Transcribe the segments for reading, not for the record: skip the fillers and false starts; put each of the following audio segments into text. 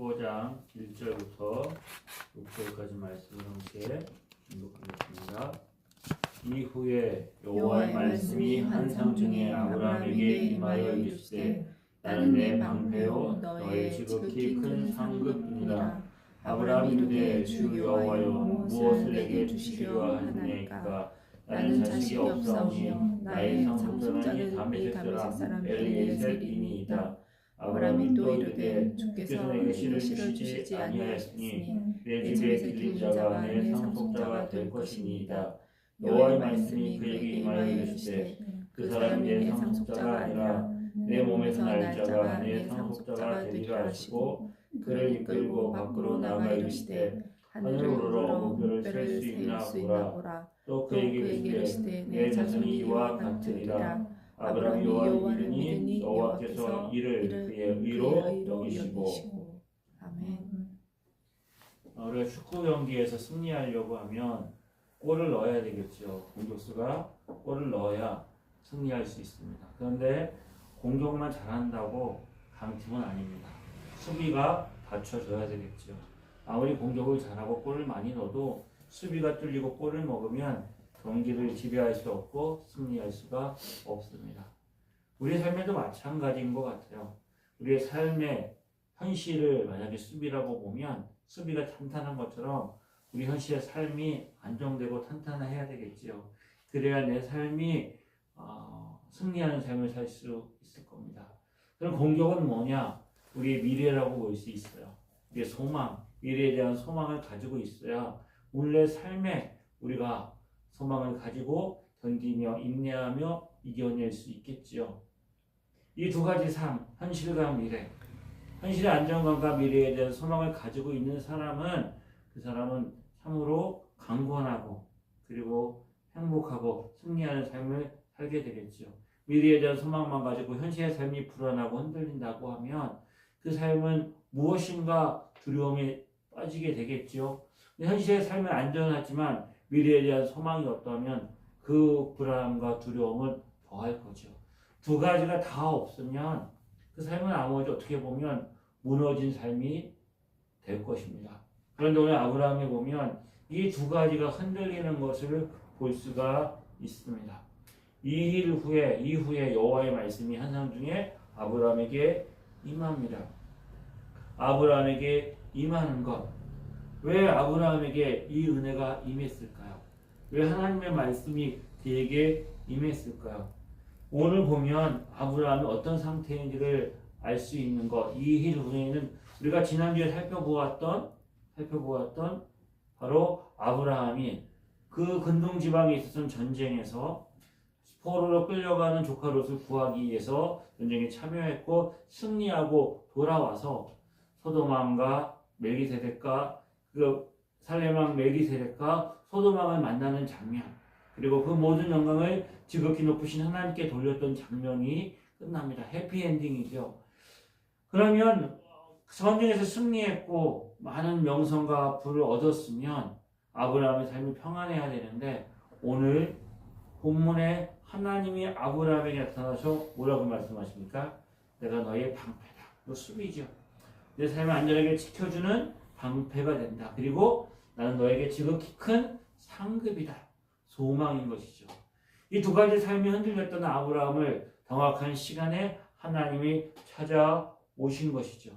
15장 1절부터 6절까지 말씀을 함께 공독하겠습니다. 이후에 여호와의 말씀이 환상 중에 아브라함에게 임하여 이르시되 나는 내 방패요 너의 지극히 큰 상급이니라. 아브라함이 이르되 주 여호와여 무엇을 내게 주시려 하느냐이까. 나는 자식이 없사오니 나의 상속자는 이 다메섹 사람 엘리에셀이니이다. 아브라함이 또 이르되 주께서 내게 씨를 주시지 아니하였으니 내 집에 길린 자가 내 상속자가 될 것이니이다. 여호와의 말씀이 그에게 임하여 이르시되 그 사람이 내 상속자가 아니라 내 몸에서 날 자가 내 상속자가 되리라 하시고 그를 이끌고 밖으로 나가 이르시되 하늘으로 목표를 셀 수 있나 보라. 또 그에게 이르시되 내 자손이 이와 같으리라. 아브라함이 여호와를 믿으니 여호와께서 이를 그의 의로 여기시고. 아멘. 우리가 축구 경기에서 승리하려고 하면 골을 넣어야 되겠죠. 공격수가 골을 넣어야 승리할 수 있습니다. 그런데 공격만 잘한다고 강팀은 아닙니다. 수비가 받쳐줘야 되겠죠. 아무리 공격을 잘하고 골을 많이 넣어도 수비가 뚫리고 골을 먹으면 경기를 지배할 수 없고 승리할 수가 없습니다. 우리의 삶에도 마찬가지인 것 같아요. 우리의 삶의 현실을 만약에 수비라고 보면 수비가 탄탄한 것처럼 우리 현실의 삶이 안정되고 탄탄해야 되겠지요. 그래야 내 삶이 승리하는 삶을 살 수 있을 겁니다. 그럼 공격은 뭐냐? 우리의 미래라고 볼 수 있어요. 우리의 소망, 미래에 대한 소망을 가지고 있어야 오늘의 삶에 우리가 소망을 가지고 견디며 인내하며 이겨낼 수 있겠지요. 이 두 가지 삶, 현실과 미래, 현실의 안정감과 미래에 대한 소망을 가지고 있는 사람은 그 사람은 참으로 강건하고 그리고 행복하고 승리하는 삶을 살게 되겠죠. 미래에 대한 소망만 가지고 현실의 삶이 불안하고 흔들린다고 하면 그 삶은 무엇인가 두려움에 빠지게 되겠죠. 현실의 삶은 안전하지만 미래에 대한 소망이 없다면 그 불안함과 두려움은 더할 거죠. 두 가지가 다 없으면 그 삶은 아무리 어떻게 보면 무너진 삶이 될 것입니다. 그런데 오늘 아브라함에 보면 이 두 가지가 흔들리는 것을 볼 수가 있습니다. 이후에 여호와의 말씀이 환상 중에 아브라함에게 임합니다. 아브라함에게 임하는 것. 왜 아브라함에게 이 은혜가 임했을까요? 왜 하나님의 말씀이 그에게 임했을까요? 오늘 보면 아브라함이 어떤 상태인지를 알 수 있는 것. 이 후에는 우리가 지난주에 살펴보았던 바로 아브라함이 그 근동 지방에 있었던 전쟁에서 포로로 끌려가는 조카 롯을 구하기 위해서 전쟁에 참여했고 승리하고 돌아와서 소돔왕과 멜기세덱과 그 살렘왕 멜기세덱과 소돔왕을 만나는 장면, 그리고 그 모든 영광을 지극히 높으신 하나님께 돌렸던 장면이 끝납니다. 해피엔딩이죠. 그러면 전쟁에서 승리했고 많은 명성과 부를 얻었으면 아브라함의 삶이 평안해야 되는데 오늘 본문에 하나님이 아브라함에게 나타나서 뭐라고 말씀하십니까? 내가 너의 방패다. 너 수비죠. 내 삶을 안전하게 지켜주는 방패가 된다. 그리고 나는 너에게 지극히 큰 상급이다. 소망인 것이죠. 이 두 가지 삶이 흔들렸던 아브라함을 정확한 시간에 하나님이 찾아오신 것이죠.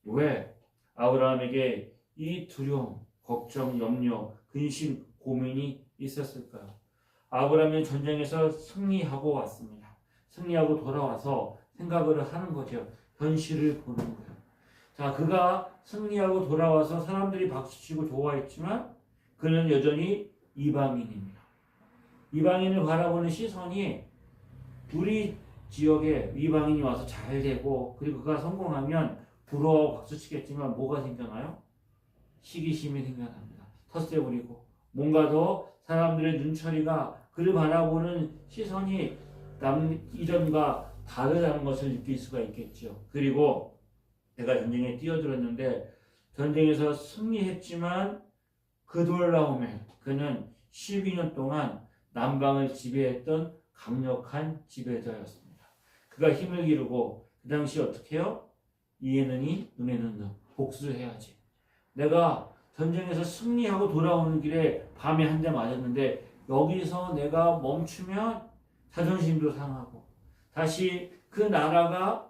왜? 아브라함에게 이 두려움, 걱정, 염려, 근심, 고민이 있었을까요? 아브라함은 전쟁에서 승리하고 왔습니다. 승리하고 돌아와서 생각을 하는 거죠. 현실을 보는 거예요. 자, 그가 승리하고 돌아와서 사람들이 박수치고 좋아했지만 그는 여전히 이방인입니다. 이방인을 바라보는 시선이 우리 지역에 이방인이 와서 잘 되고 그리고 그가 성공하면 부러워 박수치겠지만 뭐가 생겨나요? 시기심이 생겨납니다. 텃세 부리고 뭔가 더 사람들의 눈초리가 그를 바라보는 시선이 남 이전과 다르다는 것을 느낄 수가 있겠죠. 그리고 내가 전쟁에 뛰어들었는데 전쟁에서 승리했지만 그 돌아옴에 그는 12년 동안 남방을 지배했던 강력한 지배자였습니다. 그가 힘을 기르고 그 당시 어떻게 해요? 이에는 이, 눈에는 눈. 복수를 해야지. 내가 전쟁에서 승리하고 돌아오는 길에 밤에 한 대 맞았는데 여기서 내가 멈추면 자존심도 상하고 다시 그 나라가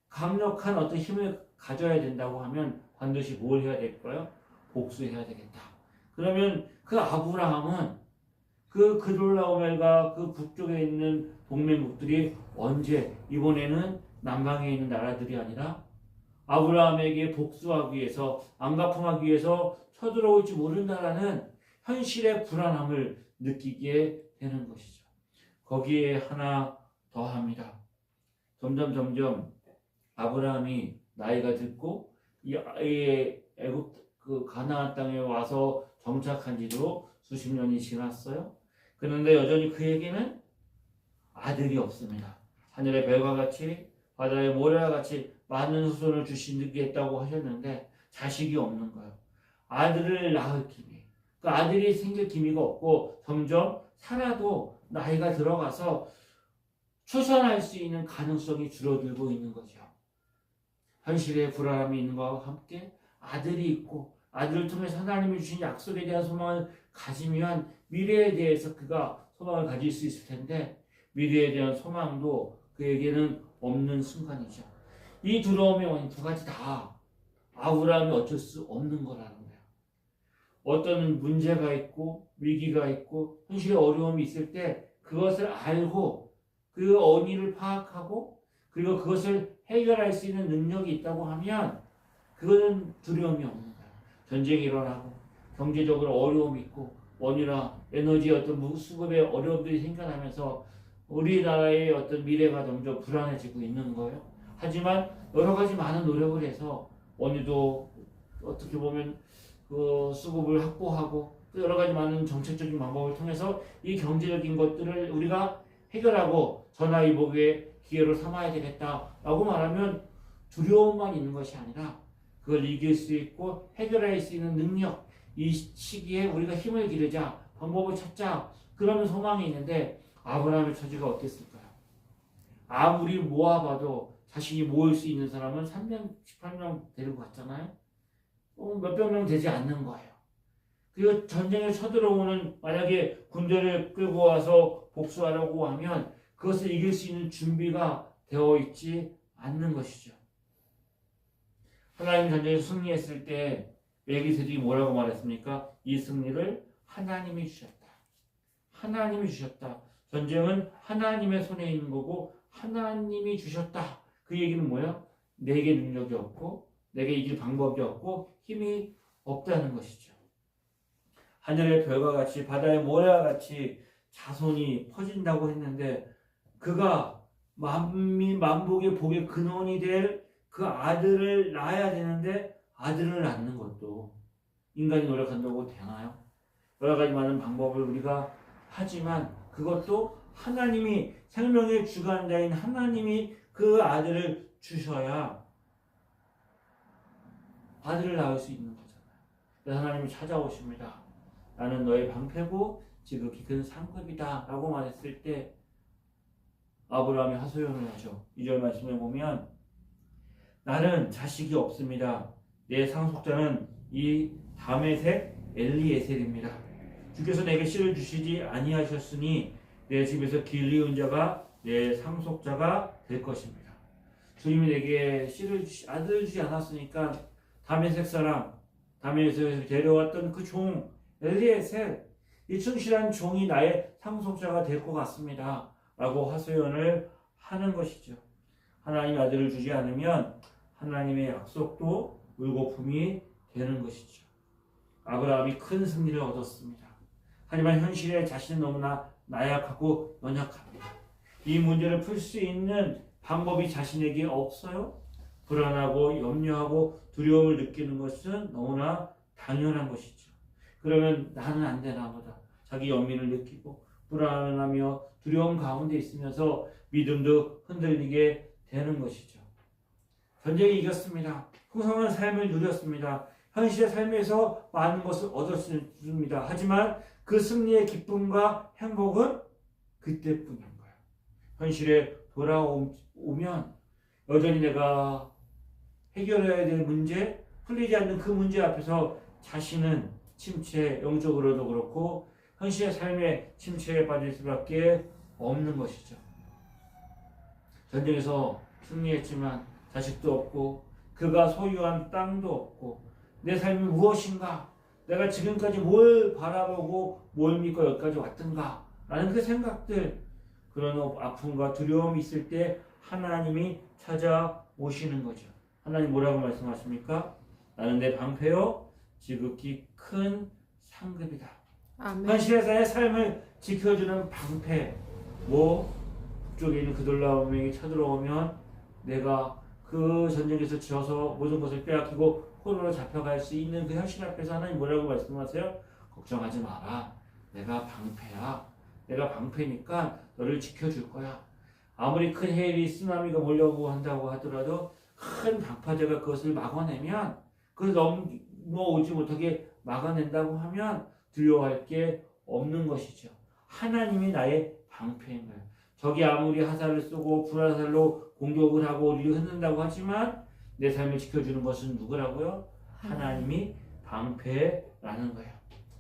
강력한 어떤 힘을 가져야 된다고 하면 반드시 뭘 해야 될까요? 복수해야 되겠다. 그러면 그 아브라함은 그 그돌라오멜과 그 북쪽에 있는 동맹국들이 언제 이번에는 남방에 있는 나라들이 아니라 아브라함에게 복수하기 위해서 안갚음하기 위해서 쳐들어올지 모른다라는 현실의 불안함을 느끼게 되는 것이죠. 거기에 하나 더합니다. 점점 아브라함이 나이가 들고 이 애굽 그 가나안 땅에 와서 정착한 지도 수십 년이 지났어요. 그런데 여전히 그에게는 아들이 없습니다. 하늘의 별과 같이 바다의 모래와 같이 많은 후손을 주시겠다고 하셨는데 자식이 없는 거예요. 아들을 낳을 기미, 그 아들이 생길 기미가 없고 점점 살아도 나이가 들어가서 출산할 수 있는 가능성이 줄어들고 있는 거죠. 현실의 불안함이 있는 것과 함께 아들이 있고 아들을 통해서 하나님이 주신 약속에 대한 소망을 가지면 미래에 대해서 그가 소망을 가질 수 있을 텐데 미래에 대한 소망도 그에게는 없는 순간이죠. 이 두려움의 원인 두 가지 다 아브라함이 어쩔 수 없는 거라는 거예요. 어떤 문제가 있고 위기가 있고 현실의 어려움이 있을 때 그것을 알고 그 원인을 파악하고 그리고 그것을 해결할 수 있는 능력이 있다고 하면 그거는 두려움이 없는 거예요. 전쟁이 일어나고 경제적으로 어려움이 있고 원유나 에너지 어떤 수급의 어려움들이 생겨나면서 우리나라의 어떤 미래가 점점 불안해지고 있는 거예요. 하지만 여러 가지 많은 노력을 해서 원유도 어떻게 보면 그 수급을 확보하고 또 여러 가지 많은 정책적인 방법을 통해서 이 경제적인 것들을 우리가 해결하고 전화위복의 기회로 삼아야 되겠다라고 말하면 두려움만 있는 것이 아니라 그걸 이길 수 있고 해결할 수 있는 능력, 이 시기에 우리가 힘을 기르자, 방법을 찾자, 그런 소망이 있는데 아브라함의 처지가 어땠을까요? 아무리 모아봐도 자신이 모을 수 있는 사람은 3명, 18명 데리고 갔잖아요. 몇백 명 되지 않는 거예요. 그리고 전쟁에 쳐들어오는 만약에 군대를 끌고 와서 복수하려고 하면 그것을 이길 수 있는 준비가 되어 있지 않는 것이죠. 하나님 전쟁에 승리했을 때 메기세덱이 뭐라고 말했습니까? 이 승리를 하나님이 주셨다. 하나님이 주셨다. 전쟁은 하나님의 손에 있는 거고 하나님이 주셨다. 그 얘기는 뭐야? 내게 능력이 없고 내게 이길 방법이 없고 힘이 없다는 것이죠. 하늘의 별과 같이 바다의 모래와 같이 자손이 퍼진다고 했는데 그가 만복의 복의 근원이 될 그 아들을 낳아야 되는데 아들을 낳는 것도 인간이 노력한다고 되나요? 여러 가지 많은 방법을 우리가 하지만 그것도 하나님이 생명의 주관자인 하나님이 그 아들을 주셔야 아들을 낳을 수 있는 거잖아요. 그래서 하나님이 찾아오십니다. 나는 너의 방패고 지극히 큰 상급이다 라고 말했을 때 아브라함이 하소연을 하죠. 2절 말씀에 보면 나는 자식이 없습니다. 내 상속자는 이 다메섹 엘리에셀입니다. 주께서 내게 씨를 주시지 아니하셨으니 내 집에서 길리운 자가 내 상속자가 될 것입니다. 주님이 내게 아들을 주지 않았으니까 다메섹 사람, 다메섹에서 데려왔던 그 종 엘리에셀, 이 충실한 종이 나의 상속자가 될 것 같습니다. 라고 하소연을 하는 것이죠. 하나님 아들을 주지 않으면 하나님의 약속도 물거품이 되는 것이죠. 아브라함이 큰 승리를 얻었습니다. 하지만 현실에 자신은 너무나 나약하고 연약합니다. 이 문제를 풀 수 있는 방법이 자신에게 없어요. 불안하고 염려하고 두려움을 느끼는 것은 너무나 당연한 것이죠. 그러면 나는 안 되나 보다. 자기 연민을 느끼고 불안하며 두려움 가운데 있으면서 믿음도 흔들리게 되는 것이죠. 전쟁이 이겼습니다. 풍성한 삶을 누렸습니다. 현실의 삶에서 많은 것을 얻었습니다. 하지만 그 승리의 기쁨과 행복은 그때뿐인 거예요. 현실에 돌아오면 여전히 내가 해결해야 될 문제, 풀리지 않는 그 문제 앞에서 자신은 침체, 영적으로도 그렇고 현실의 삶의 침체에 빠질 수밖에 없는 것이죠. 전쟁에서 승리했지만 자식도 없고 그가 소유한 땅도 없고 내 삶이 무엇인가? 내가 지금까지 뭘 바라보고 뭘 믿고 여기까지 왔던가? 라는 그 생각들, 그런 아픔과 두려움이 있을 때 하나님이 찾아오시는 거죠. 하나님 뭐라고 말씀하십니까? 나는 내 방패요 지극히 큰 상급이다. 아멘. 현실에서의 삶을 지켜주는 방패. 북쪽에 있는 그돌라움이 쳐들어오면 내가 그 전쟁에서 져서 모든 것을 빼앗기고 포로로 잡혀갈 수 있는 그 현실 앞에서 하나님 뭐라고 말씀하세요? 걱정하지 마라. 내가 방패야. 내가 방패니까 너를 지켜줄 거야. 아무리 큰 해일이 쓰나미가 몰려오고 한다고 하더라도 큰 방파제가 그것을 막아내면, 그걸 넘어오지 못하게 막아낸다고 하면 두려워할 게 없는 것이죠. 하나님이 나의 방패인 거예요. 적이 아무리 화살을 쏘고 불화살로 공격을 하고 우리를 흔든다고 하지만 내 삶을 지켜주는 것은 누구라고요? 하나님이 방패라는 거예요.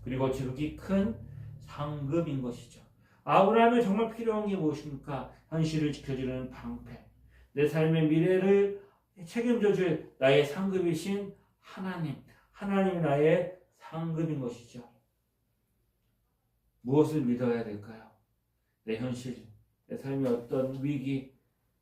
그리고 지극히 큰 상급인 것이죠. 아브라함이 정말 필요한 게 무엇입니까? 현실을 지켜주는 방패. 내 삶의 미래를 책임져줄 나의 상급이신 하나님. 하나님이 나의 상급인 것이죠. 무엇을 믿어야 될까요? 내 현실, 내 삶의 어떤 위기,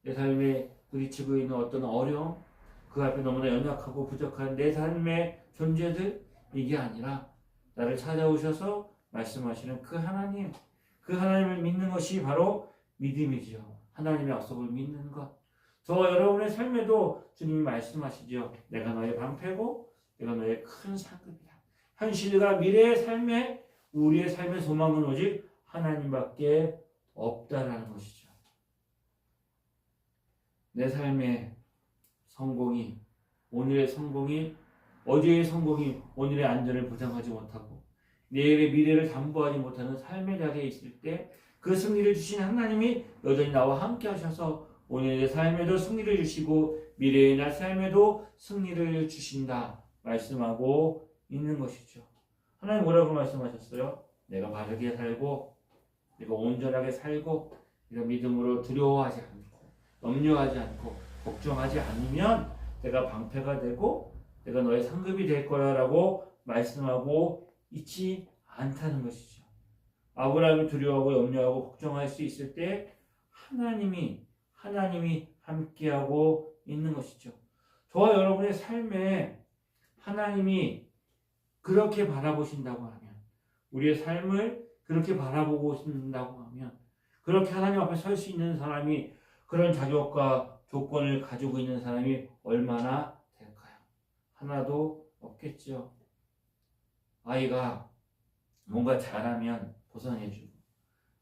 내 삶에 부딪히고 있는 어떤 어려움, 그 앞에 너무나 연약하고 부족한 내 삶의 존재들, 이게 아니라 나를 찾아오셔서 말씀하시는 그 하나님, 그 하나님을 믿는 것이 바로 믿음이죠. 하나님의 약속을 믿는 것. 저 여러분의 삶에도 주님이 말씀하시죠. 내가 너의 방패고 내가 너의 큰 상급이다. 현실과 미래의 삶에 우리의 삶의 소망은 오직 하나님밖에 없다라는 것이죠. 내 삶의 성공이, 오늘의 성공이, 어제의 성공이 오늘의 안전을 보장하지 못하고 내일의 미래를 담보하지 못하는 삶의 자리에 있을 때 그 승리를 주신 하나님이 여전히 나와 함께 하셔서 오늘의 삶에도 승리를 주시고 미래의 날 삶에도 승리를 주신다 말씀하고 있는 것이죠. 하나님 뭐라고 말씀하셨어요? 내가 바르게 살고 내가 온전하게 살고 내가 믿음으로 두려워하지 않고 염려하지 않고 걱정하지 않으면 내가 방패가 되고 내가 너의 상급이 될 거야 라고 말씀하고 있지 않다는 것이죠. 아브라함이 두려워하고 염려하고 걱정할 수 있을 때 하나님이 함께하고 있는 것이죠. 저와 여러분의 삶에 하나님이 그렇게 바라보신다고 하면, 우리의 삶을 그렇게 바라보고 있다고 하면, 그렇게 하나님 앞에 설 수 있는 사람이, 그런 자격과 조건을 가지고 있는 사람이 얼마나 될까요? 하나도 없겠죠. 아이가 뭔가 잘하면 보상해주고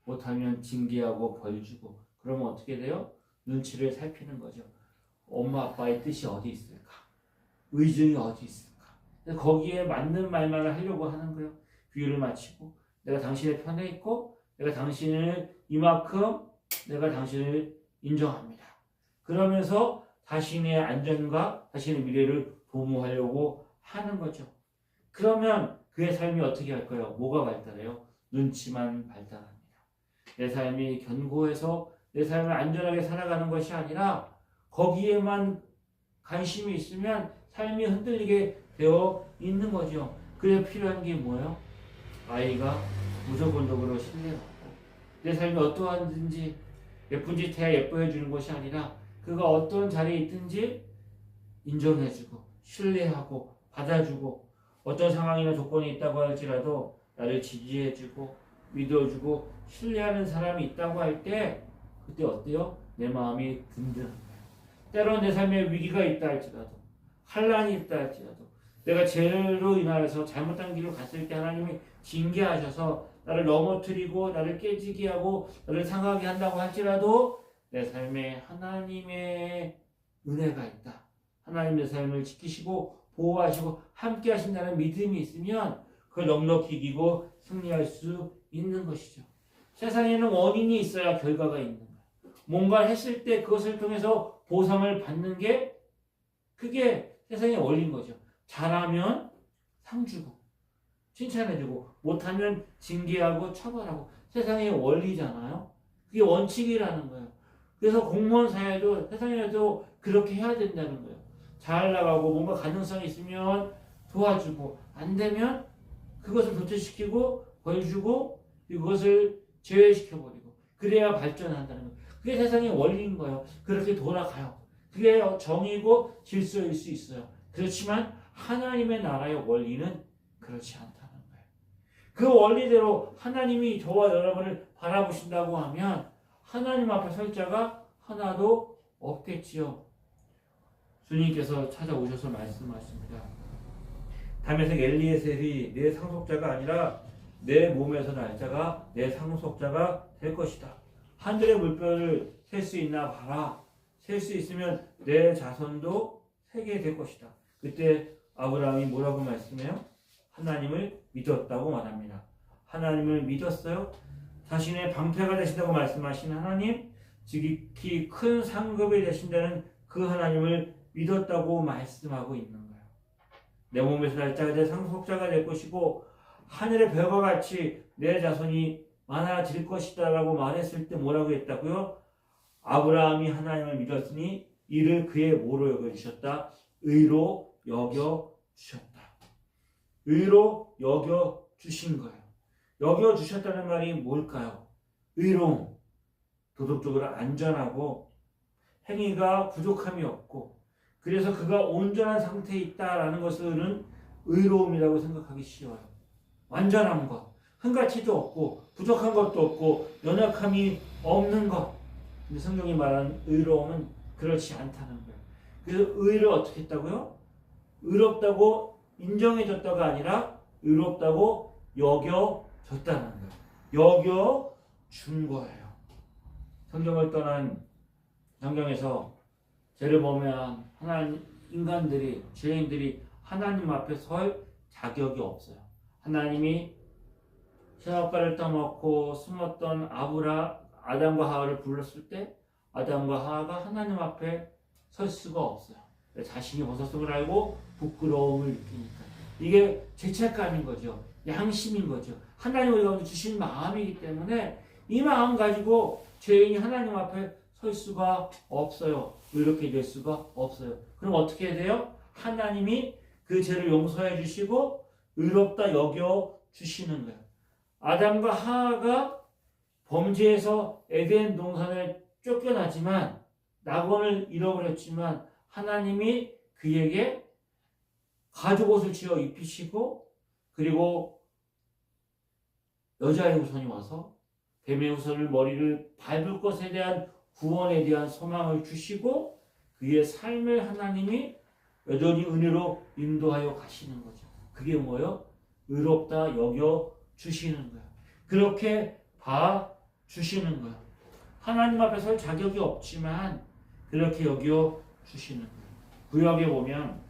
못하면 징계하고 벌주고, 그러면 어떻게 돼요? 눈치를 살피는 거죠. 엄마 아빠의 뜻이 어디 있을까? 의중이 어디 있을까? 거기에 맞는 말만 하려고 하는 거예요. 비유를 마치고 내가 당신의 편에 있고 내가 당신을 이만큼 내가 당신을 인정합니다. 그러면서 자신의 안전과 자신의 미래를 도모하려고 하는 거죠. 그러면 그의 삶이 어떻게 할까요? 뭐가 발달해요? 눈치만 발달합니다. 내 삶이 견고해서 내 삶을 안전하게 살아가는 것이 아니라 거기에만 관심이 있으면 삶이 흔들리게 되어 있는 거죠. 그래서 필요한 게 뭐예요? 아이가 무조건적으로 신뢰하고 내 삶이 어떠한지 예쁜 짓 해야 예뻐해 주는 것이 아니라 그가 어떤 자리에 있든지 인정해주고 신뢰하고 받아주고 어떤 상황이나 조건이 있다고 할지라도 나를 지지해주고 믿어주고 신뢰하는 사람이 있다고 할 때 그때 어때요? 내 마음이 든든한 거예요. 때로는 내 삶에 위기가 있다 할지라도 환란이 있다 할지라도 내가 죄로 인하여서 잘못한 길로 갔을 때 하나님이 징계하셔서 나를 넘어뜨리고 나를 깨지게 하고 나를 상하게 한다고 할지라도 내 삶에 하나님의 은혜가 있다. 하나님의 삶을 지키시고 보호하시고 함께 하신다는 믿음이 있으면 그걸 넉넉히 이기고 승리할 수 있는 것이죠. 세상에는 원인이 있어야 결과가 있는 거예요. 뭔가 했을 때 그것을 통해서 보상을 받는 게 그게 세상의 원리인 거죠. 잘하면 상 주고 칭찬해주고 못하면 징계하고 처벌하고 세상의 원리잖아요. 그게 원칙이라는 거예요. 그래서 공무원 사회도 세상에도 그렇게 해야 된다는 거예요. 잘 나가고 뭔가 가능성이 있으면 도와주고 안 되면 그것을 도태시키고 벌 주고 그것을 제외시켜버리고 그래야 발전한다는 거예요. 그게 세상의 원리인 거예요. 그렇게 돌아가요. 그게 정의고 질서일 수 있어요. 그렇지만 하나님의 나라의 원리는 그렇지 않다는 거예요. 그 원리대로 하나님이 저와 여러분을 바라보신다고 하면 하나님 앞에 설 자가 하나도 없겠지요. 주님께서 찾아오셔서 말씀하십니다. 다메섹 엘리에셀이 내 상속자가 아니라 내 몸에서 날 자가 내 상속자가 될 것이다. 하늘의 물결을 셀 수 있나 봐라. 셀 수 있으면 내 자손도 세게 될 것이다. 그때 아브라함이 뭐라고 말씀해요? 하나님을 믿었다고 말합니다. 하나님을 믿었어요? 자신의 방패가 되신다고 말씀하신 하나님, 지극히 큰 상급이 되신다는 그 하나님을 믿었다고 말씀하고 있는 거예요. 내 몸에서 날 자가 내 상속자가 될 것이고 하늘의 별과 같이 내 자손이 많아질 것이다 라고 말했을 때 뭐라고 했다고요? 아브라함이 하나님을 믿었으니 이를 그의 뭐로 여겨주셨다? 의로 여겨주셨다. 의로 여겨주신 거예요. 여겨주셨다는 말이 뭘까요? 의로움, 도덕적으로 안전하고 행위가 부족함이 없고 그래서 그가 온전한 상태에 있다라는 것은 의로움이라고 생각하기 쉬워요. 완전한 것, 흥가치도 없고 부족한 것도 없고 연약함이 없는 것. 근데 성경이 말하는 의로움은 그렇지 않다는 거예요. 그래서 의를 어떻게 했다고요? 의롭다고 인정해줬다가 아니라 의롭다고 여겨줬다는 거예요. 여겨준 거예요. 성경을 떠난 성경에서 죄를 범한 하나님 인간들이 죄인들이 하나님 앞에 설 자격이 없어요. 하나님이 선악과를 따먹고 숨었던 아담과 하와를 불렀을 때 아담과 하와가 하나님 앞에 설 수가 없어요. 자신이 벗었음을 알고 부끄러움을 느끼니까. 이게 죄책감인 거죠. 양심인 거죠. 하나님 우리가 주신 마음이기 때문에 이 마음 가지고 죄인이 하나님 앞에 설 수가 없어요. 의롭게 될 수가 없어요. 그럼 어떻게 해야 돼요? 하나님이 그 죄를 용서해 주시고 의롭다 여겨 주시는 거예요. 아담과 하와가 범죄에서 에덴 동산에 쫓겨나지만 낙원을 잃어버렸지만 하나님이 그에게 가죽옷을 지어 입히시고 그리고 여자의 후손이 와서 뱀의 후손을 머리를 밟을 것에 대한 구원에 대한 소망을 주시고 그의 삶을 하나님이 여전히 은혜로 인도하여 가시는 거죠. 그게 뭐예요? 의롭다 여겨 주시는 거예요. 그렇게 봐 주시는 거예요. 하나님 앞에 설 자격이 없지만 그렇게 여겨 주시는 거예요. 구약에 보면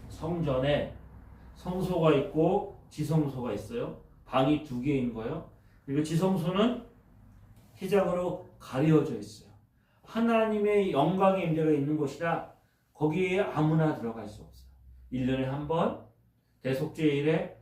성전에 성소가 있고 지성소가 있어요. 방이 2개인 거예요. 그리고 지성소는 휘장으로 가려져 있어요. 하나님의 영광의 임재가 있는 곳이라 거기에 아무나 들어갈 수 없어요. 1년에 한 번 대속죄일에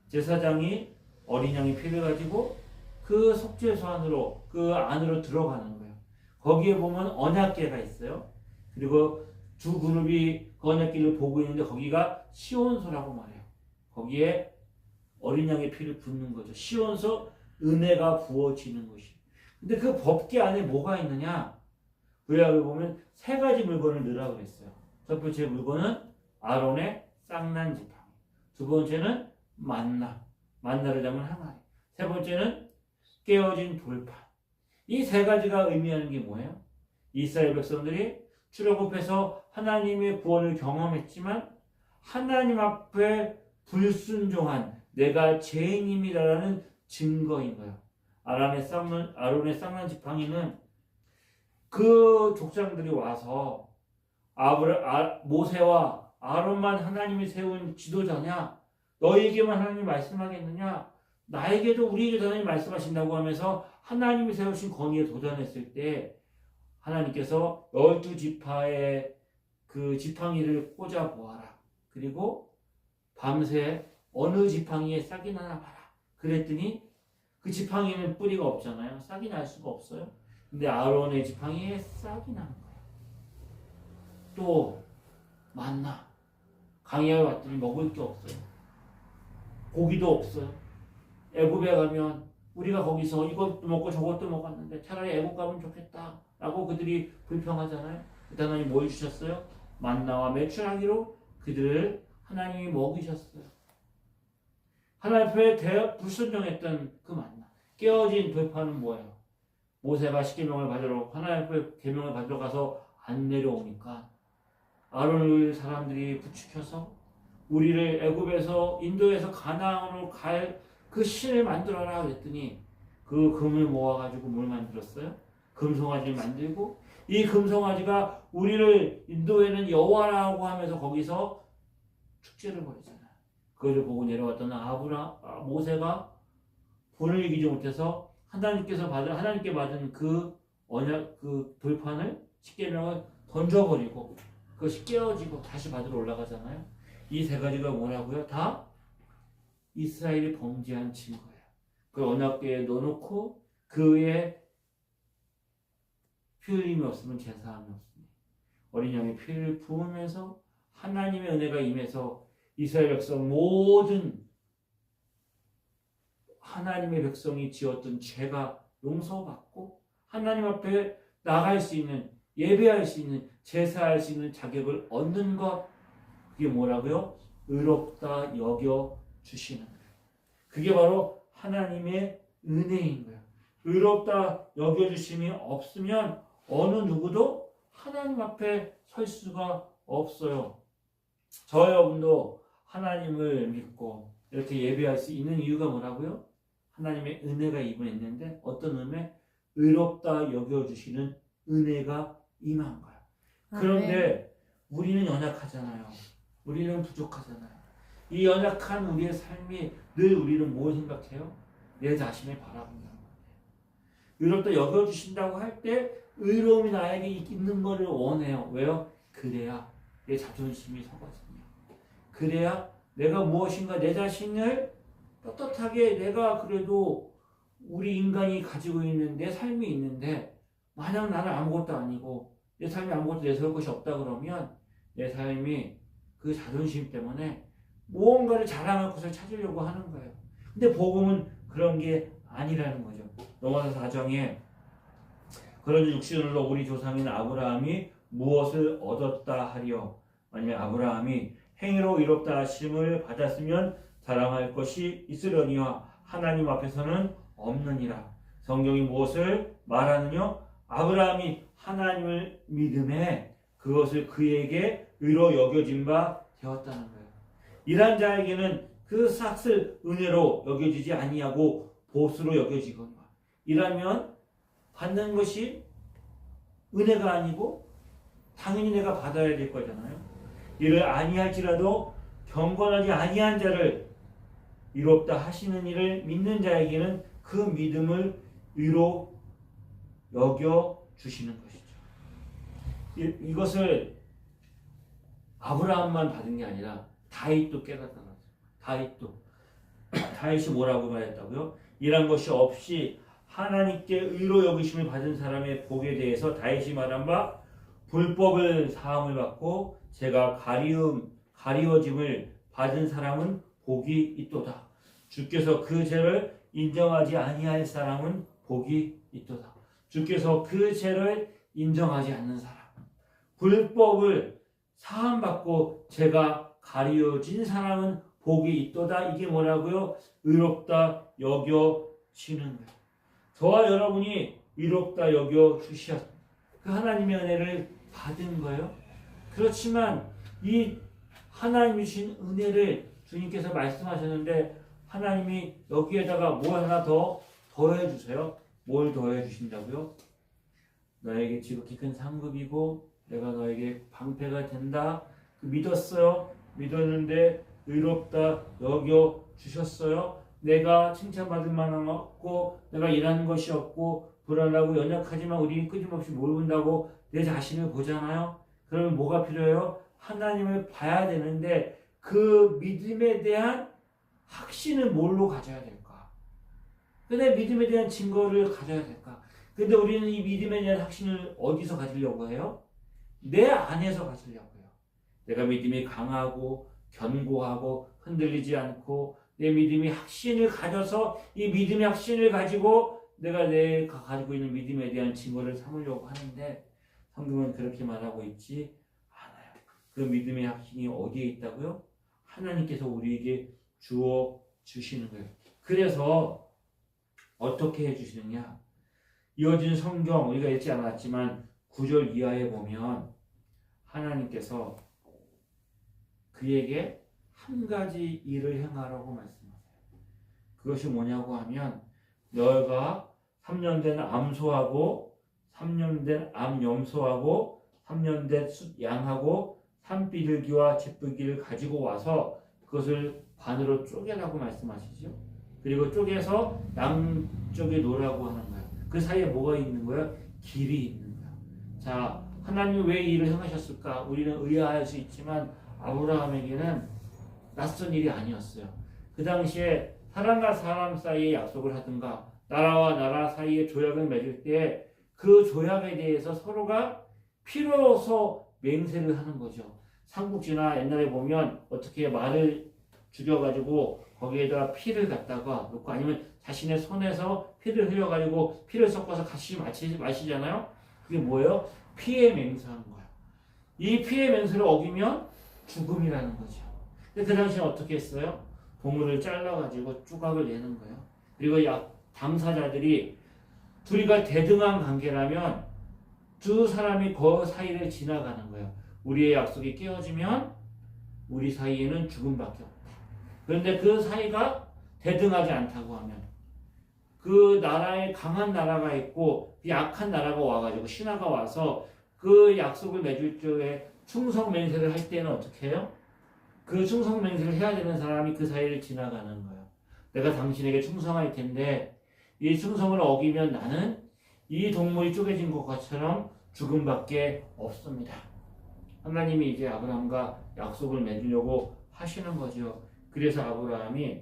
제사장이 어린 양의 피를 가지고 그 속죄소 안으로 그 안으로 들어가는 거예요. 거기에 보면 언약궤가 있어요. 그리고 두 그룹이 그 언약궤를 보고 있는데 거기가 시온소라고 말해요. 거기에 어린 양의 피를 붓는 거죠. 시온소, 은혜가 부어지는 곳이. 근데 그 법궤 안에 뭐가 있느냐? 구약을 보면 3가지 물건을 넣으라고 그랬어요. 첫 번째 물건은 아론의 쌍난 지팡이. 두 번째는 만나를 담은 항아리. 세 번째는 깨어진 돌판. 이 3가지가 의미하는 게 뭐예요? 이스라엘 백성들이 출애굽해서 하나님의 구원을 경험했지만 하나님 앞에 불순종한 내가 죄인입니다라는 증거인 거예요. 아론의 쌍난 지팡이는 그 족장들이 와서 모세와 아론만 하나님이 세운 지도자냐? 너희에게만 하나님이 말씀하겠느냐? 나에게도 우리에게도 하나님이 말씀하신다고 하면서 하나님이 세우신 권위에 도전했을 때 하나님께서 12지파의 그 지팡이를 꽂아 보아라. 그리고 밤새 어느 지팡이에 싹이 나나 봐라. 그랬더니 그 지팡이는 뿌리가 없잖아요. 싹이 날 수가 없어요. 근데 아론의 지팡이에 싹이 난 거예요. 또 만나. 강야에 왔더니 먹을 게 없어요. 고기도 없어요. 애굽에 가면 우리가 거기서 이것도 먹고 저것도 먹었는데 차라리 애굽 가면 좋겠다 라고 그들이 불평하잖아요. 그때 하나님이 뭘 주셨어요? 만나와 메추라기로 그들을 하나님이 먹이셨어요. 하나님 앞에 불순종했던 그 만나. 깨어진 돌파는 뭐예요? 모세가 십계명을 받으러 하나님 앞에 계명을 받으러 가서 안 내려오니까 아론을 사람들이 부추켜서 우리를 애굽에서 인도에서 가나안으로 갈 그 신을 만들어라 그랬더니 그 금을 모아가지고 뭘 만들었어요? 금송아지를 만들고 이 금송아지가 우리를 인도에는 여호와라고 하면서 거기서 축제를 벌이잖아요. 그걸 보고 내려왔던 모세가 본을 이기지 못해서 하나님께 받은 그 언약 그 돌판을 십계명을 던져버리고 그것이 깨어지고 다시 받으러 올라가잖아요. 이 세 가지가 뭐라고요? 다 이스라엘이 범죄한 증거예요. 그 언약궤에 넣어놓고 그 위에 피 흘림이 없으면 제사함이 없습니다. 어린 양의 피를 부으면서 하나님의 은혜가 임해서 이스라엘 백성 모든 하나님의 백성이 지었던 죄가 용서받고 하나님 앞에 나갈 수 있는 예배할 수 있는 제사할 수 있는 자격을 얻는 것 그게 뭐라고요? 의롭다 여겨 주시는 거예요. 그게 바로 하나님의 은혜인 거예요. 의롭다 여겨 주심이 없으면 어느 누구도 하나님 앞에 설 수가 없어요. 저 여러분도 하나님을 믿고 이렇게 예배할 수 있는 이유가 뭐라고요? 하나님의 은혜가 임했는데 어떤 은혜? 의롭다 여겨주시는 은혜가 임한 거야. 그런데 우리는 연약하잖아요. 우리는 부족하잖아요. 이 연약한 우리의 삶이 늘 우리는 뭘 생각해요? 내 자신을 바라본다는 거예요. 의롭다 여겨주신다고 할 때 의로움이 나에게 있는 것을 원해요. 왜요? 그래야 내 자존심이 서거든요. 그래야 내가 무엇인가 내 자신을 떳떳하게 내가 그래도 우리 인간이 가지고 있는 내 삶이 있는데 만약 나는 아무것도 아니고 내 삶이 아무것도 내세울 것이 없다 그러면 내 삶이 그 자존심 때문에 무언가를 자랑할 것을 찾으려고 하는 거예요. 근데 복음은 그런 게 아니라는 거죠. 로마서 4장에 그런 육신으로 우리 조상인 아브라함이 무엇을 얻었다 하리요. 아니면 아브라함이 행위로 이롭다 하심을 받았으면 자랑할 것이 있으려니와 하나님 앞에서는 없느니라. 성경이 무엇을 말하느냐? 아브라함이 하나님을 믿음에 그것을 그에게 의로 여겨진 바 되었다는 거예요. 이런 자에게는 그 삭슬 은혜로 여겨지지 아니하고 보수로 여겨지거나 이라면 받는 것이 은혜가 아니고 당연히 내가 받아야 될 거잖아요. 이를 아니할지라도 경건하지 아니한 자를 의롭다 하시는 이를 믿는 자에게는 그 믿음을 의로 여겨 주시는 것이죠. 이것을 아브라함만 받은 게 아니라 다윗도 깨닫는 거죠. 다윗이 뭐라고 말했다고요? 이런 것이 없이 하나님께 의로 여기심을 받은 사람의 복에 대해서 다윗이 말한 바 불법을 사함을 받고 제가 가리워짐을 받은 사람은 복이 있도다. 주께서 그 죄를 인정하지 아니할 사람은 복이 있도다. 주께서 그 죄를 인정하지 않는 사람, 불법을 사함받고 죄가 가리워진 사람은 복이 있도다. 이게 뭐라고요? 의롭다 여겨지는 거예요. 저와 여러분이 의롭다 여겨주셨 그 하나님의 은혜를 받은 거예요. 그렇지만 이 하나님이 주신 은혜를 주님께서 말씀하셨는데 하나님이 여기에다가 뭘 하나 더 더해주세요. 뭘 더해주신다고요? 너에게 지극히 큰 상급이고 내가 너에게 방패가 된다. 믿었어요. 믿었는데 의롭다 여겨주셨어요. 내가 칭찬받을 만한 거 없고 내가 일하는 것이 없고 불안하고 연약하지만 우리는 끊임없이 모른다고 내 자신을 보잖아요. 그러면 뭐가 필요해요? 하나님을 봐야 되는데 그 믿음에 대한 확신은 뭘로 가져야 될까? 근데 믿음에 대한 증거를 가져야 될까? 근데 우리는 이 믿음에 대한 확신을 어디서 가지려고 해요? 내 안에서 가지려고 해요. 내가 믿음이 강하고 견고하고 흔들리지 않고 내 믿음이 확신을 가져서 이 믿음의 확신을 가지고 내가 가지고 있는 믿음에 대한 증거를 삼으려고 하는데 성경은 그렇게 말하고 있지 않아요. 그 믿음의 확신이 어디에 있다고요? 하나님께서 우리에게 주어 주시는 거예요. 그래서 어떻게 해주시느냐? 이어진 성경 우리가 읽지 않았지만 9절 이하에 보면 하나님께서 그에게 한 가지 일을 행하라고 말씀하세요. 그것이 뭐냐고 하면 너가 3년 된 암소하고 3년 된 암염소하고 3년 된 숫양하고 산비둘기와 잿불기를 가지고 와서 그것을 반으로 쪼개라고 말씀하시죠. 그리고 쪼개서 양쪽에 놓으라고 하는 거예요. 그 사이에 뭐가 있는 거예요? 길이 있는 거예요. 자, 하나님이 왜 이 일을 행하셨을까? 우리는 의아할 수 있지만 아브라함에게는 낯선 일이 아니었어요. 그 당시에 사람과 사람 사이에 약속을 하든가 나라와 나라 사이에 조약을 맺을 때 그 조약에 대해서 서로가 피로서 맹세를 하는 거죠. 삼국지나 옛날에 보면 어떻게 말을 죽여가지고 거기에다가 피를 갖다가 놓고 아니면 자신의 손에서 피를 흘려가지고 피를 섞어서 같이 마시잖아요. 그게 뭐예요? 피의 맹세하는 거예요. 이 피의 맹세를 어기면 죽음이라는 거죠. 근데 그 당시에 어떻게 했어요? 보물을 잘라가지고 조각을 내는 거예요. 그리고 당사자들이 둘이가 대등한 관계라면 두 사람이 그 사이를 지나가는 거예요. 우리의 약속이 깨어지면 우리 사이에는 죽음밖에 없다. 그런데 그 사이가 대등하지 않다고 하면 그 나라에 강한 나라가 있고 약한 나라가 와가지고 신하가 와서 그 약속을 맺을 적에 충성 맹세를 할 때는 어떻게 해요? 그 충성 맹세를 해야 되는 사람이 그 사이를 지나가는 거예요. 내가 당신에게 충성할 텐데 이 충성을 어기면 나는 이 동물이 쪼개진 것처럼 죽음밖에 없습니다. 하나님이 이제 아브라함과 약속을 맺으려고 하시는 거죠. 그래서 아브라함이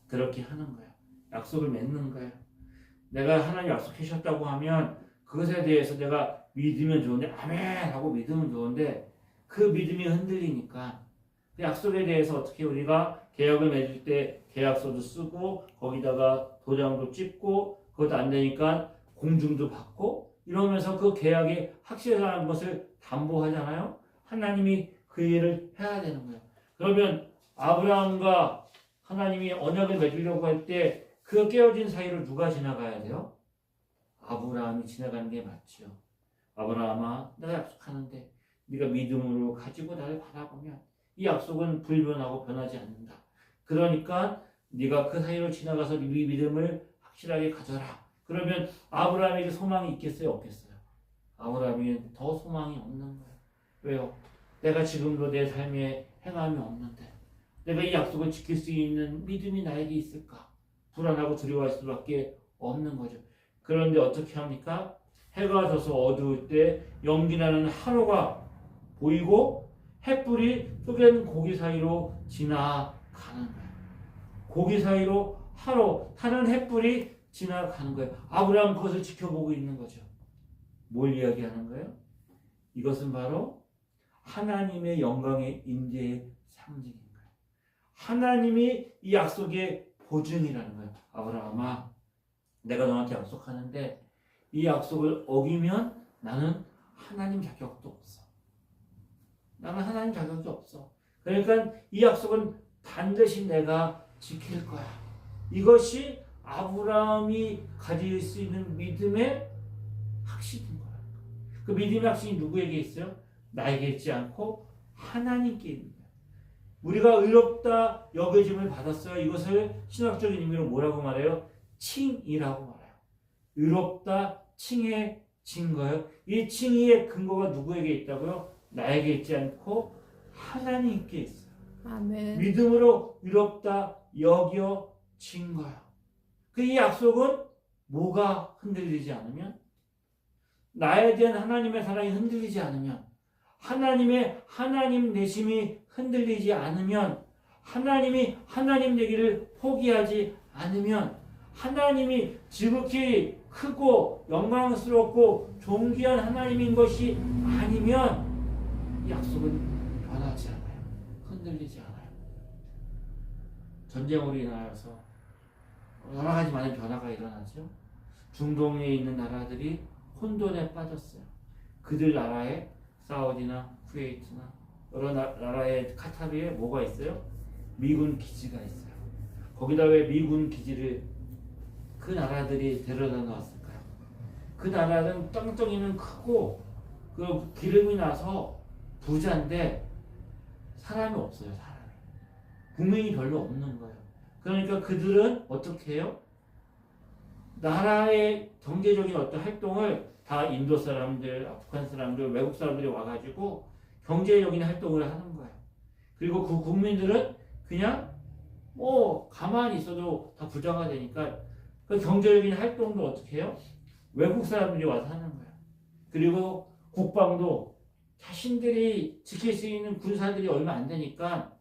그렇게 하는 거예요. 약속을 맺는 거예요. 내가 하나님 약속하셨다고 하면 그것에 대해서 내가 믿으면 좋은데 아멘 하고 믿으면 좋은데 그 믿음이 흔들리니까 그 약속에 대해서 어떻게 우리가 계약을 맺을 때 계약서도 쓰고 거기다가 도장도 찍고 그것도 안 되니까 공증도 받고 이러면서 그 계약이 확실하다는 것을 담보하잖아요. 하나님이 그 일을 해야 되는 거예요. 그러면 아브라함과 하나님이 언약을 맺으려고 할 때 그 깨어진 사이를 누가 지나가야 돼요? 아브라함이 지나가는 게 맞죠. 아브라함아, 내가 약속하는데 네가 믿음으로 가지고 나를 바라보면 이 약속은 불변하고 변하지 않는다. 그러니까 네가 그 사이로 지나가서 네 믿음을 확실하게 가져라. 그러면 아브라함에게 소망이 있겠어요? 없겠어요? 아브라함에게는 더 소망이 없는 거예요. 왜요? 내가 지금도 내 삶에 행함이 없는데 내가 이 약속을 지킬 수 있는 믿음이 나에게 있을까? 불안하고 두려워할 수밖에 없는 거죠. 그런데 어떻게 합니까? 해가 져서 어두울 때 연기나는 하루가 보이고 햇불이 쪼갠 고기 사이로 지나가는 거예요. 고기 사이로 하루 타는 햇불이 지나가는 거예요. 아브라함 그것을 지켜보고 있는 거죠. 뭘 이야기하는 거예요? 이것은 바로 하나님의 영광의 임재의 상징인 거예요. 하나님이 이 약속의 보증이라는 거예요. 아브라함아, 내가 너한테 약속하는데 이 약속을 어기면 나는 하나님 자격도 없어. 나는 하나님 자격이 없어. 그러니까 이 약속은 반드시 내가 지킬 거야. 이것이 아브라함이 가질 수 있는 믿음의 확신인 거야. 그 믿음의 확신이 누구에게 있어요? 나에게 있지 않고 하나님께 있는 거야. 우리가 의롭다 여겨짐을 받았어요. 이것을 신학적인 의미로 뭐라고 말해요? 칭이라고 말해요. 의롭다 칭해진 거예요. 이 칭의의 근거가 누구에게 있다고요? 나에게 있지 않고 하나님께 있어요. 아멘. 믿음으로 의롭다 여겨진 거예요. 그 이 약속은 뭐가 흔들리지 않으면 나에 대한 하나님의 사랑이 흔들리지 않으면 하나님 내심이 흔들리지 않으면, 하나님이 하나님 되기를 포기하지 않으면, 하나님이 지극히 크고 영광스럽고 존귀한 하나님인 것이 아니면 이 약속은 변하지 않아요. 흔들리지 않아요. 전쟁으로 인하여서 여러 가지 많은 변화가 일어나죠. 중동에 있는 나라들이 혼돈에 빠졌어요. 그들 나라에 사우디나 쿠웨이트나 여러 나라의 카타르에 뭐가 있어요? 미군 기지가 있어요. 거기다 왜 미군 기지를 그 나라들이 데려다 놨을까요? 그 나라는 땅덩이는 크고 그 기름이 나서 부자인데 사람이 없어요. 사람이. 국민이 별로 없는 거예요. 그러니까 그들은 어떻게 해요? 나라의 경제적인 어떤 활동을 다 인도 사람들, 아프간 사람들, 외국 사람들이 와가지고 경제적인 활동을 하는 거예요. 그리고 그 국민들은 그냥 뭐 가만히 있어도 다 부자가 되니까 그 경제적인 활동도 어떻게 해요? 외국 사람들이 와서 하는 거예요. 그리고 국방도 자신들이 지킬 수 있는 군사들이 얼마 안 되니까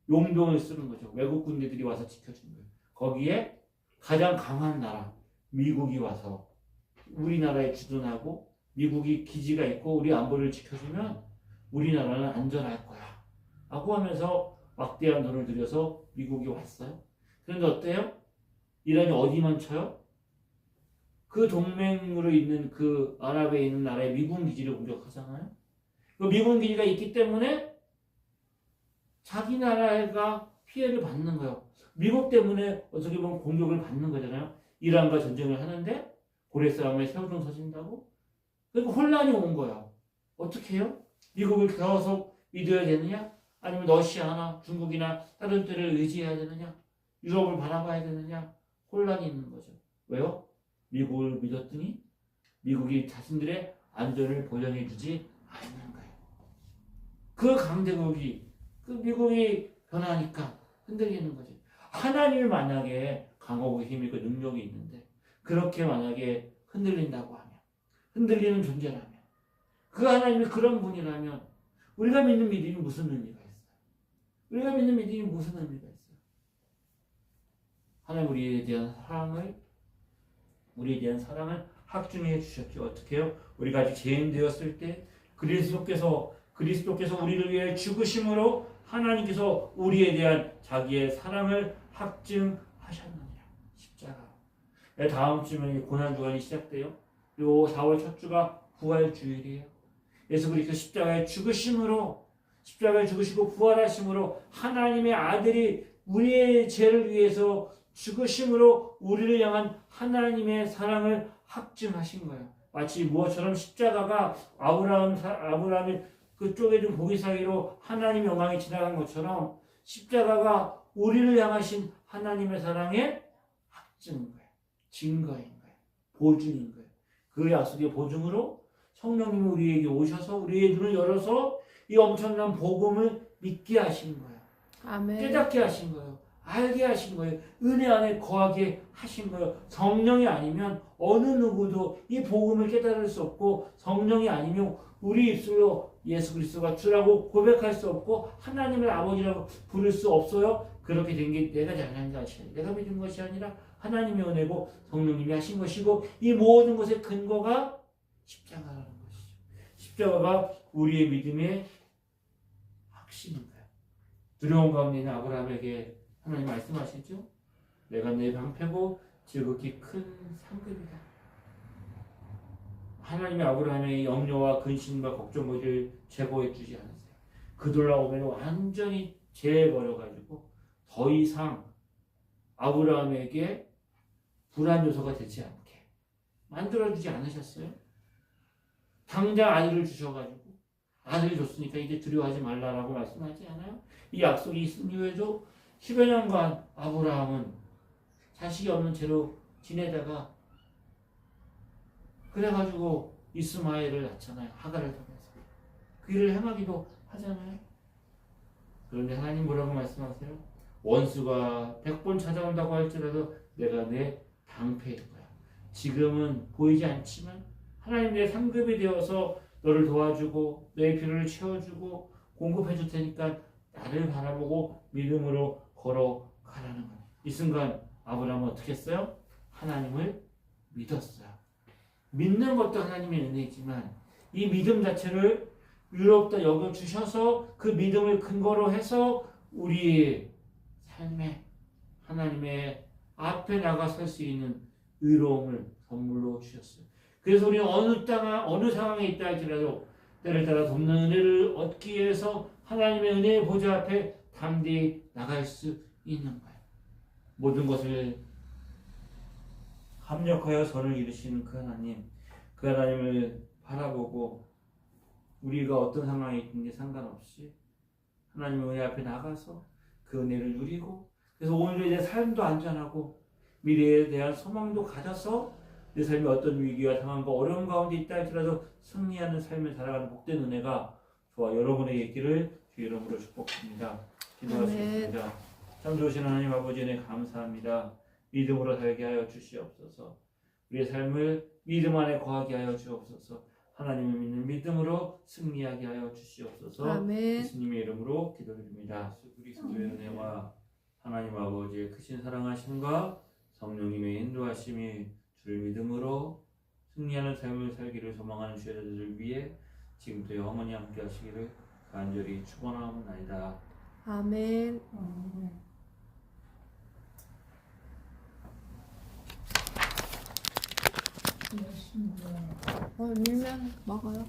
용병을 쓰는 거죠. 외국 군대들이 와서 지켜준 거예요. 거기에 가장 강한 나라 미국이 와서 우리나라에 주둔하고 미국이 기지가 있고 우리 안보를 지켜주면 우리나라는 안전할 거야 라고 하면서 막대한 돈을 들여서 미국이 왔어요. 그런데 어때요? 이란이 어디만 쳐요? 그 동맹으로 있는 그 아랍에 있는 나라의 미군 기지를 공격하잖아요. 그 미군 기지가 있기 때문에 자기 나라가 피해를 받는 거예요. 미국 때문에 어떻게 보면 공격을 받는 거잖아요. 이란과 전쟁을 하는데 고래 싸움에 새우등 터진다고? 그러니까 혼란이 온 거예요. 어떻게 해요? 미국을 계속 믿어야 되느냐? 아니면 러시아나 중국이나 다른 데를 의지해야 되느냐? 유럽을 바라봐야 되느냐? 혼란이 있는 거죠. 왜요? 미국을 믿었더니 미국이 자신들의 안전을 보장해 주지 않는 거예요. 그 강대국이 그 미국이 변하니까 흔들리는 거지. 하나님이 만약에 강하고 힘이 그 능력이 있는데 그렇게 만약에 흔들린다고 하면 흔들리는 존재라면 그 하나님이 그런 분이라면 우리가 믿는 믿음이 무슨 의미가 있어요? 우리가 믿는 믿음이 무슨 의미가 있어요? 하나님 우리에 대한 사랑을 확증해 주셨죠. 어떻게 해요? 우리가 아직 죄인 되었을 때 그리스도께서 우리를 위해 죽으심으로 하나님께서 우리에 대한 자기의 사랑을 확증하셨느니라. 십자가. 다음 주면 고난주간이 시작돼요. 그리고 4월 첫 주가 부활주일이에요. 예수 그리스도 십자가에 죽으시고 부활하심으로 하나님의 아들이 우리의 죄를 위해서 죽으심으로 우리를 향한 하나님의 사랑을 확증하신 거예요. 마치 무엇처럼 십자가가 아브라함의 그쪽에 둔 고기 사이로 하나님의 영광이 지나간 것처럼 십자가가 우리를 향하신 하나님의 사랑의 확증인 거예요. 증거인 거예요. 보증인 거예요. 그 약속의 보증으로 성령님이 우리에게 오셔서 우리의 눈을 열어서 이 엄청난 복음을 믿게 하신 거예요. 아멘. 깨닫게 하신 거예요. 알게 하신 거예요. 은혜 안에 거하게 하신 거예요. 성령이 아니면 어느 누구도 이 복음을 깨달을 수 없고 성령이 아니면 우리 입술로 예수 그리스도가 주라고 고백할 수 없고 하나님을 아버지라고 부를 수 없어요. 그렇게 된 게 내가 잘한 것이 아니라 내가 믿은 것이 아니라 하나님의 은혜고 성령님이 하신 것이고 이 모든 것의 근거가 십자가라는 것이죠. 십자가가 우리의 믿음의 확신인 거예요. 두려움 가운데 있는 아브라함에게 하나님 말씀하시죠. 내가 내 방패고 지극히 큰 상급이다. 하나님이 아브라함의 염려와 근심과 걱정거리를 제거해 주지 않으세요. 그돌아오면 완전히 제해버려가지고 더 이상 아브라함에게 불안 요소가 되지 않게 만들어주지 않으셨어요? 당장 아이를 주셔가지고 아들을 줬으니까 이제 두려워하지 말라라고 말씀하지 않아요? 이 약속이 있은 이후에도 10여 년간 아브라함은 자식이 없는 채로 지내다가 그래가지고 이스마엘을 낳잖아요. 하갈을 통해서. 그 일을 행하기도 하잖아요. 그런데 하나님 뭐라고 말씀하세요? 원수가 100번 찾아온다고 할지라도 내가 내 방패일 거야. 지금은 보이지 않지만 하나님 내 상급이 되어서 너를 도와주고 너의 필요를 채워주고 공급해 줄 테니까 나를 바라보고 믿음으로 걸어가라는 거예요. 이 순간 아브라함은 어떻게 했어요? 하나님을 믿었어요. 믿는 것도 하나님의 은혜이지만 이 믿음 자체를 의롭다 여겨주셔서 그 믿음을 근거로 해서 우리의 삶에 하나님의 앞에 나가 설 수 있는 의로움을 선물로 주셨어요. 그래서 우리는 어느 상황에 있다 할지라도 때를 따라 돕는 은혜를 얻기 위해서 하나님의 은혜의 보좌 앞에 담대히 나갈 수 있는 거예요. 모든 것을 합력하여 선을 이루시는 그 하나님을 바라보고 우리가 어떤 상황에 있든지 상관없이 하나님의 은혜 앞에 나가서 그 은혜를 누리고 그래서 오늘의 내 삶도 안전하고 미래에 대한 소망도 가져서 내 삶이 어떤 위기와 상황과 어려운 가운데 있다 할지라도 승리하는 삶을 살아가는 복된 은혜가 저와 여러분에게 있기를 주 이름으로 축복합니다. 기도하시겠습니다. 참 좋으신 하나님 아버지 은혜 감사합니다. 믿음으로 살게 하여 주시옵소서. 우리의 삶을 믿음 안에 거하게 하여 주옵소서. 하나님을 믿는 믿음으로 승리하게 하여 주시옵소서. 아멘. 예수님의 이름으로 기도드립니다. 예수 그리스도의 은혜와 하나님 아버지의 크신 사랑하심과 성령님의 인도하심이 주를 믿음으로 승리하는 삶을 살기를 소망하는 죄자들을 위해 지금도 영원히 함께 하시기를 간절히 축원하옵나이다. 아멘. 밀면 먹어요.